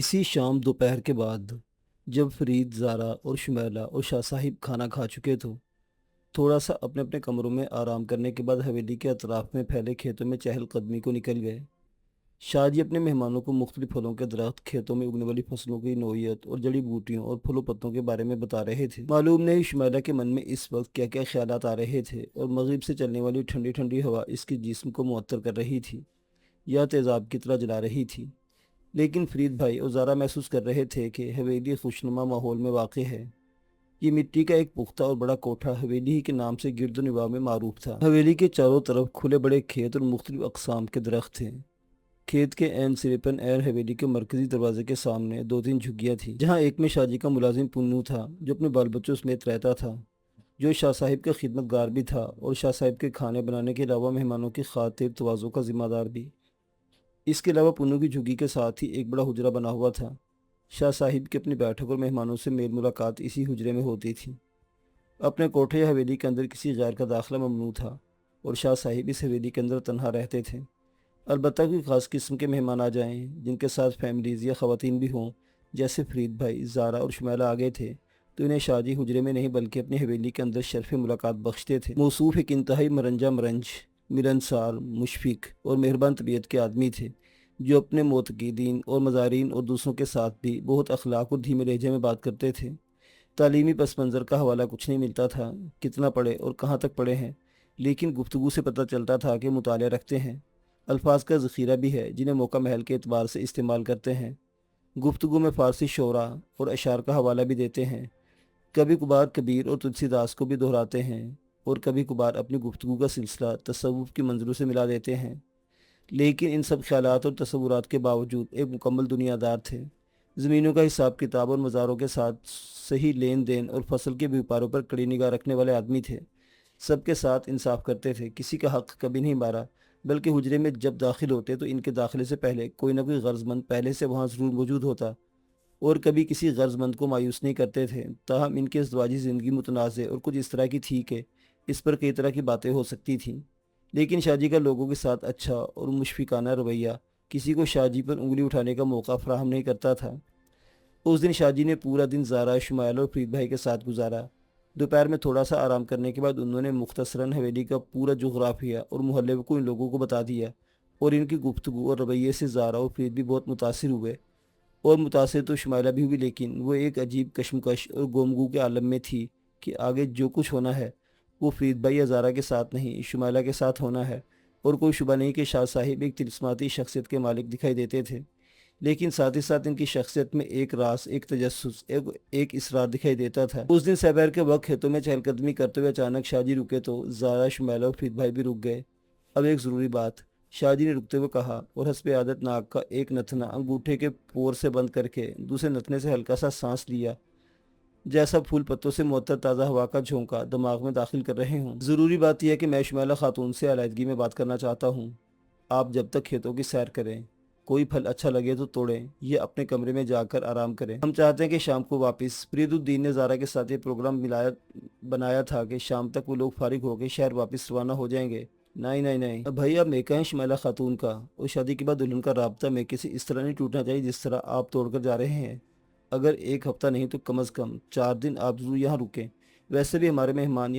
اسی شام دوپہر کے بعد جب فرید، زارا اور شمیلہ اور شاہ صاحب کھانا کھا چکے تو تھوڑا سا اپنے اپنے کمروں میں آرام کرنے کے بعد حویلی کے اطراف میں پھیلے کھیتوں میں چہل قدمی کو نکل گئے۔ شاہ جی اپنے مہمانوں کو مختلف پھلوں کے درخت، کھیتوں میں اگنے والی فصلوں کی نوعیت اور جڑی بوٹیوں اور پھلوں پتوں کے بارے میں بتا رہے تھے۔ معلوم نہیں شمیلہ کے من میں اس وقت کیا کیا خیالات آ رہے تھے، اور مغرب سے چلنے والی ٹھنڈی ٹھنڈی ہوا اس کے جسم کو معطر کر رہی تھی یا تیزاب کی طرح جلا رہی تھی۔ لیکن فرید بھائی اور زارا محسوس کر رہے تھے کہ حویلی خوشنما ماحول میں واقع ہے۔ یہ مٹی کا ایک پختہ اور بڑا کوٹھا حویلی ہی کے نام سے گرد و نواح میں معروف تھا۔ حویلی کے چاروں طرف کھلے بڑے کھیت اور مختلف اقسام کے درخت تھے۔ کھیت کے عین سرے پر حویلی کے مرکزی دروازے کے سامنے دو تین جھگیاں تھیں، جہاں ایک میں شاہ جی کا ملازم پنو تھا جو اپنے بال بچوں سمیت رہتا تھا، جو شاہ صاحب کا خدمت گار بھی تھا اور شاہ صاحب کے کھانے بنانے کے علاوہ مہمانوں کی خاطر تواضع کا ذمہ دار بھی۔ اس کے علاوہ پنو کی جھگی کے ساتھ ہی ایک بڑا حجرہ بنا ہوا تھا۔ شاہ صاحب کی اپنی بیٹھک اور مہمانوں سے میل ملاقات اسی حجرے میں ہوتی تھی۔ اپنے کوٹھے یا حویلی کے اندر کسی غیر کا داخلہ ممنوع تھا، اور شاہ صاحب اس حویلی کے اندر تنہا رہتے تھے۔ البتہ کوئی خاص قسم کے مہمان آ جائیں جن کے ساتھ فیملیز یا خواتین بھی ہوں، جیسے فرید بھائی، زارا اور شمیلہ آ گئے تھے، تو انہیں شاہ جی حجرے میں نہیں بلکہ اپنی حویلی کے اندر شرف ملاقات بخشتے تھے۔ موصوف ایک انتہائی مرنجہ مرنج، ملنسار، مشفق اور مہربان طبیعت کے آدمی تھے، جو اپنے معتقدین اور مزارین اور دوسروں کے ساتھ بھی بہت اخلاق اور دھیمے لہجے میں بات کرتے تھے۔ تعلیمی پس منظر کا حوالہ کچھ نہیں ملتا تھا، کتنا پڑھے اور کہاں تک پڑھے ہیں، لیکن گفتگو سے پتہ چلتا تھا کہ مطالعہ رکھتے ہیں۔ الفاظ کا ذخیرہ بھی ہے جنہیں موقع محل کے اعتبار سے استعمال کرتے ہیں۔ گفتگو میں فارسی شعراء اور اشعار کا حوالہ بھی دیتے ہیں۔ کبھی کبھار کبیر اور تلسی داس کو بھی دہراتے ہیں، اور کبھی کبھار اپنی گفتگو کا سلسلہ تصوف کی منظروں سے ملا دیتے ہیں۔ لیکن ان سب خیالات اور تصورات کے باوجود ایک مکمل دنیا دار تھے۔ زمینوں کا حساب کتاب اور مزاروں کے ساتھ صحیح لین دین اور فصل کے بیوپاروں پر کڑی نگاہ رکھنے والے آدمی تھے۔ سب کے ساتھ انصاف کرتے تھے، کسی کا حق کبھی نہیں مارا، بلکہ حجرے میں جب داخل ہوتے تو ان کے داخلے سے پہلے کوئی نہ کوئی غرض مند پہلے سے وہاں ضرور موجود ہوتا، اور کبھی کسی غرض مند کو مایوس نہیں کرتے تھے۔ تاہم ان کی ازدواجی زندگی متنازع اور کچھ اس طرح کی تھی کہ اس پر کئی طرح کی باتیں ہو سکتی تھیں، لیکن شاہ جی کا لوگوں کے ساتھ اچھا اور مشفقانہ رویہ کسی کو شاہ جی پر انگلی اٹھانے کا موقع فراہم نہیں کرتا تھا۔ اس دن شاہ جی نے پورا دن زارا، شمائل اور فرید بھائی کے ساتھ گزارا۔ دوپہر میں تھوڑا سا آرام کرنے کے بعد انہوں نے مختصراً حویلی کا پورا جغرافیہ اور محلے کو ان لوگوں کو بتا دیا، اور ان کی گفتگو اور رویے سے زارا اور فرید بھی بہت متاثر ہوئے، اور متاثر تو شمائلہ بھی ہوئی، لیکن وہ ایک عجیب کشمکش اور گومگو کے عالم میں تھی کہ آگے جو کچھ ہونا ہے وہ فرید بھائی یا زارا کے ساتھ نہیں، شمائلہ کے ساتھ ہونا ہے۔ اور کوئی شبہ نہیں کہ شاہ صاحب ایک طلسماتی شخصیت کے مالک دکھائی دیتے تھے، لیکن ساتھ ہی ساتھ ان کی شخصیت میں ایک راز، ایک تجسس، ایک اصرار دکھائی دیتا تھا۔ اس دن سحر کے وقت کھیتوں میں چہل قدمی کرتے ہوئے اچانک شاہ جی رکے تو زارا، شمائلہ اور فرید بھائی بھی رک گئے۔ اب ایک ضروری بات، شاہ جی نے رکتے ہوئے کہا، اور حسب عادت ناک کا ایک نتنا انگوٹھے کے پور سے بند کر کے دوسرے نتنے سے ہلکا سا سانس لیا، جیسا پھول پتوں سے معطر تازہ ہوا کا جھونکا دماغ میں داخل کر رہے ہوں۔ ضروری بات یہ ہے کہ میں شمائلہ خاتون سے علیحدگی میں بات کرنا چاہتا ہوں۔ آپ جب تک کھیتوں کی سیر کریں، کوئی پھل اچھا لگے تو توڑیں، یہ اپنے کمرے میں جا کر آرام کریں۔ ہم چاہتے ہیں کہ شام کو واپس۔ فرید الدین نے زارا کے ساتھ یہ پروگرام بنایا تھا کہ شام تک وہ لوگ فارغ ہو کے شہر واپس روانہ ہو جائیں گے۔ نہیں نہیں نہیں بھائی، اب میکا ہے شمائلہ خاتون کا، اور شادی کے بعد دلہن کا رابطہ میکے سے اس طرح نہیں ٹوٹنا چاہیے جس طرح آپ توڑ کر جا رہے ہیں۔ اگر ایک ہفتہ نہیں تو کم از کم 4 دن آپ ضرور یہاں رکیں۔ ویسے بھی ہمارے مہمان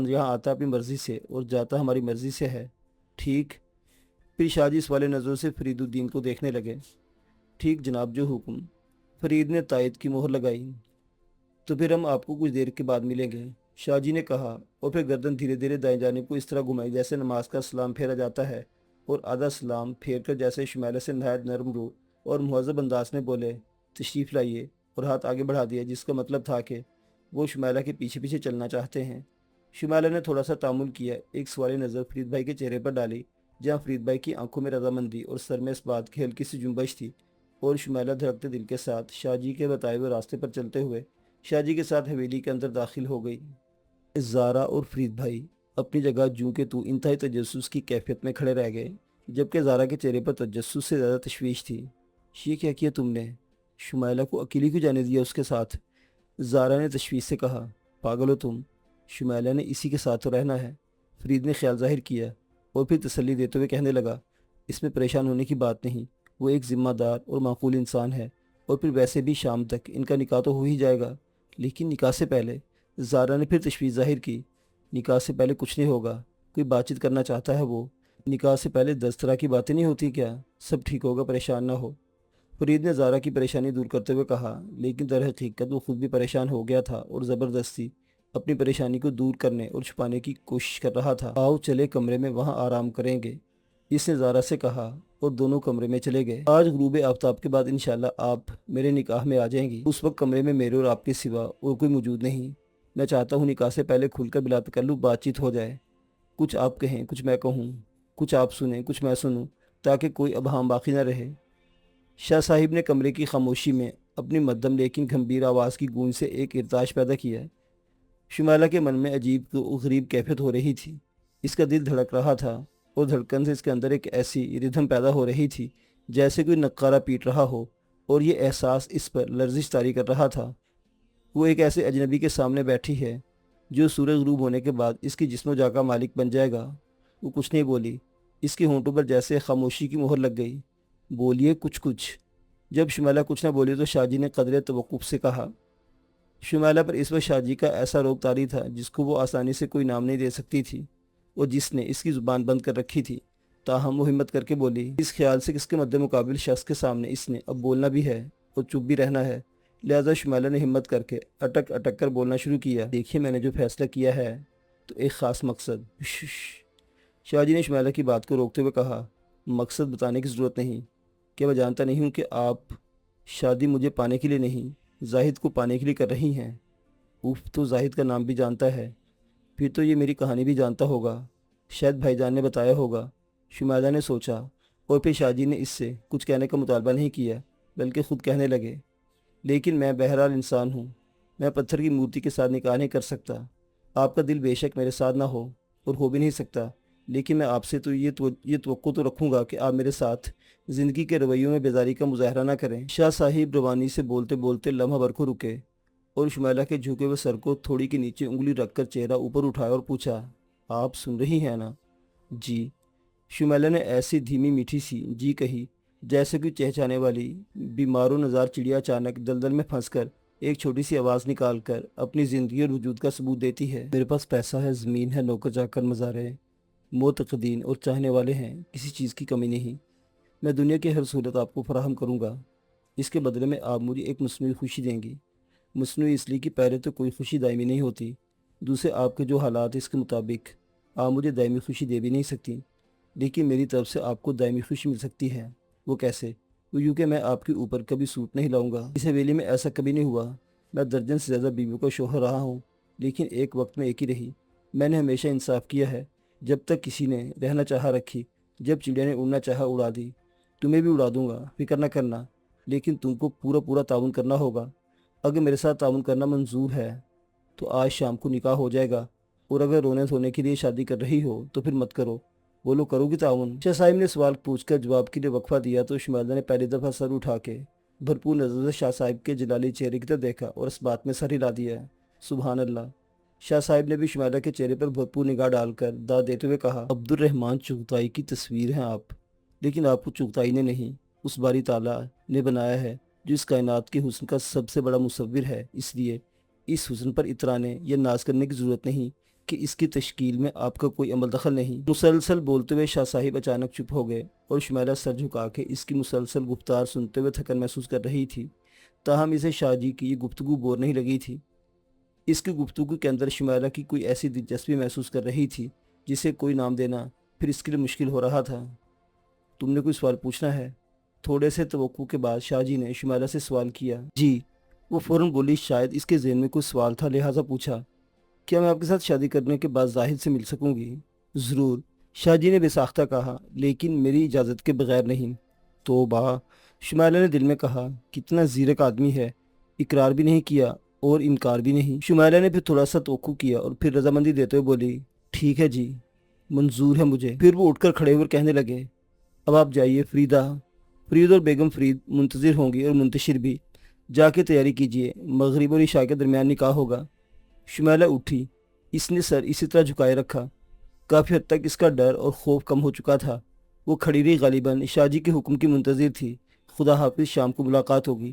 یہاں آتا اپنی مرضی سے اور جاتا ہماری مرضی سے ہے، ٹھیک؟ پھر شاہ جی سوالے نظروں سے فرید الدین کو دیکھنے لگے۔ ٹھیک جناب، جو حکم۔ فرید نے تائید کی مہر لگائی۔ تو پھر ہم آپ کو کچھ دیر کے بعد ملیں گے، شاہ جی نے کہا، اور پھر گردن دھیرے دھیرے دائیں جانب کو اس طرح گھمائی جیسے نماز کا سلام پھیرا جاتا ہے، اور آدھا سلام پھیر کر جیسے شمائلہ سے نہایت نرم رو اور مہذب انداز میں بولے، تشریف لائیے، اور ہاتھ آگے بڑھا دیا، جس کا مطلب تھا کہ وہ شمائلہ کے پیچھے پیچھے چلنا چاہتے ہیں۔ شمائلہ نے تھوڑا سا تامل کیا، ایک سوالی نظر فرید بھائی کے چہرے پر ڈالی، جہاں فرید بھائی کی آنکھوں میں رضامندی اور سر میں اس بات کی ہلکی سی جنبش تھی، اور شمائلہ دھڑکتے دل کے ساتھ شاہ جی کے بتائے ہوئے راستے پر چلتے ہوئے شاہ جی کے ساتھ حویلی کے اندر داخل ہو گئی۔ زارا اور فرید بھائی اپنی جگہ جوں کہ تو انتہائی تجسس کی کیفیت میں کھڑے رہ گئے، جبکہ زارا کے چہرے پر تجسس سے زیادہ تشویش تھی۔ یہ کیا کیا تم نے؟ شمائلہ کو اکیلی کیوں جانے دیا اس کے ساتھ؟ زارا نے تشویش سے کہا، پاگل ہو تم، شمائلہ نے اسی کے ساتھ تو رہنا ہے۔ فرید نے خیال ظاہر کیا، اور پھر تسلی دیتے ہوئے کہنے لگا، اس میں پریشان ہونے کی بات نہیں، وہ ایک ذمہ دار اور معقول انسان ہے، اور پھر ویسے بھی شام تک ان کا نکاح تو ہو ہی جائے گا، لیکن نکاح سے پہلے زارا نے پھر تشویش ظاہر کی۔ نکاح سے پہلے کچھ نہیں ہوگا، کوئی بات چیت کرنا چاہتا ہے وہ۔ نکاح سے پہلے 10 طرح کی باتیں نہیں ہوتی کیا؟ سب ٹھیک ہوگا، پریشان نہ ہو، فرید نے زارا کی پریشانی دور کرتے ہوئے کہا، لیکن در حقیقت وہ خود بھی پریشان ہو گیا تھا اور زبردستی اپنی پریشانی کو دور کرنے اور چھپانے کی کوشش کر رہا تھا۔ آؤ چلے کمرے میں، وہاں آرام کریں گے، اس نے زارا سے کہا اور دونوں کمرے میں چلے گئے۔ آج غروب آفتاب کے بعد انشاءاللہ آپ میرے نکاح میں آ جائیں گی۔ اس وقت کمرے میں میرے اور آپ کے سوا اور کوئی موجود نہیں۔ میں چاہتا ہوں نکاح سے پہلے کھل کر بلا تکلف بات چیت ہو جائے، کچھ آپ کہیں، کچھ میں کہوں، کچھ آپ سنیں، کچھ میں سنوں، تاکہ کوئی ابہام باقی نہ رہے۔ شاہ صاحب نے کمرے کی خاموشی میں اپنی مدھم لیکن گھمبیر آواز کی گونج سے ایک ارتعاش پیدا کیا۔ شمالہ کے من میں عجیب و غریب کیفیت ہو رہی تھی۔ اس کا دل دھڑک رہا تھا اور دھڑکن سے اس کے اندر ایک ایسی ردھم پیدا ہو رہی تھی جیسے کوئی نقارہ پیٹ رہا ہو، اور یہ احساس اس پر لرزش طاری کر رہا تھا۔ وہ ایک ایسے اجنبی کے سامنے بیٹھی ہے جو سورج غروب ہونے کے بعد اس کی جسم و جاہ کا مالک بن جائے گا۔ وہ کچھ نہیں بولی، اس کے ہونٹوں پر جیسے خاموشی کی مہر لگ گئی۔ بولیے کچھ۔ جب شمالہ کچھ نہ بولی تو شاہ جی نے قدرے توقف سے کہا۔ شمالہ پر اس وقت شاہ جی کا ایسا روب طاری تھا جس کو وہ آسانی سے کوئی نام نہیں دے سکتی تھی اور جس نے اس کی زبان بند کر رکھی تھی۔ تاہم وہ ہمت کر کے بولی، اس خیال سے کہ اس کے مد مقابل شخص کے سامنے اس نے اب بولنا بھی ہے اور چپ بھی رہنا ہے، لہذا شمالہ نے ہمت کر کے اٹک اٹک کر بولنا شروع کیا۔ دیکھیے میں نے جو فیصلہ کیا ہے تو ایک خاص مقصد۔ شاہ جی نے شمالہ کی بات کو روکتے ہوئے کہا، مقصد بتانے کی ضرورت نہیں، کہ میں جانتا نہیں ہوں کہ آپ شادی مجھے پانے کے لیے نہیں، زاہد کو پانے کے لیے کر رہی ہیں۔ تو زاہد کا نام بھی جانتا ہے، پھر تو یہ میری کہانی بھی جانتا ہوگا، شاید بھائی جان نے بتایا ہوگا۔ شمالہ نے سوچا اور پھر شاہ جی نے اس سے کچھ کہنے کا مطالبہ نہیں کیا بلکہ خود کہنے لگے، لیکن میں بہرحال انسان ہوں، میں پتھر کی مورتی کے ساتھ نکاح نہیں کر سکتا۔ آپ کا دل بے شک میرے ساتھ نہ ہو اور ہو بھی نہیں سکتا، لیکن میں آپ سے تو یہ توقع تو رکھوں گا کہ آپ میرے ساتھ زندگی کے رویوں میں بیزاری کا مظاہرہ نہ کریں۔ شاہ صاحب روانی سے بولتے بولتے لمحہ بھر کو رکے اور شمالہ کے جھکے ہوئے سر کو تھوڑی کے نیچے انگلی رکھ کر چہرہ اوپر اٹھایا اور پوچھا، آپ سن رہی ہیں نا؟ جی۔ شمالہ نے ایسی دھیمی میٹھی سی جی کہی جیسے کوئی چہچانے والی بیمار و نزار چڑیا اچانک دلدل میں پھنس کر ایک چھوٹی سی آواز نکال کر اپنی زندگی اور وجود کا ثبوت دیتی ہے۔ میرے پاس پیسہ ہے، زمین ہے، نوکر چاکر، مزارع، معتقدین اور چاہنے والے ہیں، کسی چیز کی کمی نہیں۔ میں دنیا کی ہر سہولت آپ کو فراہم کروں گا، اس کے بدلے میں آپ مجھے ایک مصنوعی خوشی دیں گی۔ مصنوعی اس لیے کہ پہلے تو کوئی خوشی دائمی نہیں ہوتی، دوسرے آپ کے جو حالات اس کے مطابق آپ مجھے دائمی خوشی دے بھی نہیں سکتی، لیکن میری طرف سے آپ کو دائمی خوشی مل سکتی ہے۔ وہ کیسے؟ وہ یوں کہ میں آپ کے اوپر کبھی سوٹ نہیں لاؤں گا۔ اس حویلی میں ایسا کبھی نہیں ہوا۔ میں درجن سے زیادہ بیویوں کا شوہر رہا ہوں، لیکن ایک وقت میں ایک ہی رہی۔ میں نے ہمیشہ انصاف کیا ہے، جب تک کسی نے رہنا چاہا رکھی، جب چڑیا نے اڑنا چاہا اڑا دی۔ تمہیں بھی اڑا دوں گا، فکر نہ کرنا، لیکن تم کو پورا تعاون کرنا ہوگا۔ اگر میرے ساتھ تعاون کرنا منظور ہے تو آج شام کو نکاح ہو جائے گا، اور اگر رونے دھونے کے لیے شادی کر رہی ہو تو پھر مت کرو۔ بولو، کرو گی تعاون؟ شاہ صاحب نے سوال پوچھ کر جواب کے لیے وقفہ دیا تو شمالہ نے پہلی دفعہ سر اٹھا کے بھرپور نظر سے شاہ صاحب کے جلالی چہرے کی طرف دیکھا اور اس بات میں سر ہلا دیا۔ سبحان اللہ۔ شاہ صاحب نے بھی شمالہ کے چہرے پر بھرپور نگاہ ڈال کر داد دیتے ہوئے کہا، عبد الرحمن چغتائی کی تصویر ہیں آپ، لیکن آپ کو چغتائی نے نہیں، اس باری تعالیٰ نے بنایا ہے جو اس کائنات کے حسن کا سب سے بڑا مصور ہے۔ اس لیے اس حسن پر اترانے یا ناز کرنے کی ضرورت نہیں کہ اس کی تشکیل میں آپ کا کوئی عمل دخل نہیں۔ مسلسل بولتے ہوئے شاہ صاحب اچانک چپ ہو گئے اور شمالہ سر جھکا کے اس کی مسلسل گفتار سنتے ہوئے تھکن محسوس کر رہی تھی، تاہم اسے شاہ جی کی یہ گفتگو بور نہیں لگی تھی۔ اس کی گفتگو کے اندر شمالہ کی کوئی ایسی دلچسپی محسوس کر رہی تھی جسے کوئی نام دینا پھر اس کے لیے مشکل ہو رہا تھا۔ تم نے کوئی سوال پوچھنا ہے؟ تھوڑے سے توقع کے بعد شاہ جی نے شمالہ سے سوال کیا۔ جی۔ وہ فوراً بولی، شاید اس کے ذہن میں کوئی سوال تھا لہٰذا پوچھا، کیا میں آپ کے ساتھ شادی کرنے کے بعد زاہد سے مل سکوں گی؟ ضرور، شاہ جی نے بے ساختہ کہا، لیکن میری اجازت کے بغیر نہیں۔ توبہ، شمالہ نے دل میں کہا، کتنا زیرک آدمی ہے، اقرار بھی نہیں کیا اور انکار بھی نہیں۔ شمالہ نے پھر تھوڑا سا توقع کیا اور پھر رضامندی دیتے ہوئے بولی، ٹھیک ہے جی، منظور ہے مجھے۔ پھر وہ اٹھ کر کھڑے ہوئے کہنے لگے، اب آپ جائیے، فرید اور بیگم فرید منتظر ہوں گی اور منتشر بھی، جا کے تیاری کیجیے، مغرب اور عشاء کے درمیان نکاح ہوگا۔ شمالہ اٹھی، اس نے سر اسی طرح جھکائے رکھا۔ کافی حد تک اس کا ڈر اور خوف کم ہو چکا تھا۔ وہ کھڑی رہی، غالباً شاہ جی کے حکم کی منتظر تھی۔ خدا حافظ، شام کو ملاقات ہوگی۔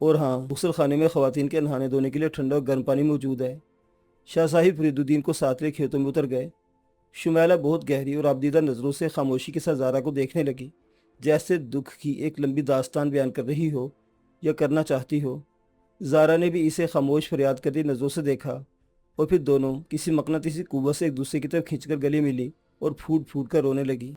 اور ہاں، غسل خانے میں خواتین کے نہانے دھونے کے لیے ٹھنڈا اور گرم پانی موجود ہے۔ شاہ صاحب فرید الدین کو ساتھ لے کھیتوں میں اتر گئے۔ شمیلہ بہت گہری اور آبدیدہ نظروں سے خاموشی کے ساتھ زارا کو دیکھنے لگی، جیسے دکھ کی ایک لمبی داستان بیان کر رہی ہو یا کرنا چاہتی ہو۔ زارا نے بھی اسے خاموش فریاد کرتی نظروں سے دیکھا، اور پھر دونوں کسی مقناطیسی قوت سے ایک دوسرے کی طرف کھنچ کر گلے ملی اور پھوٹ پھوٹ کر رونے لگی۔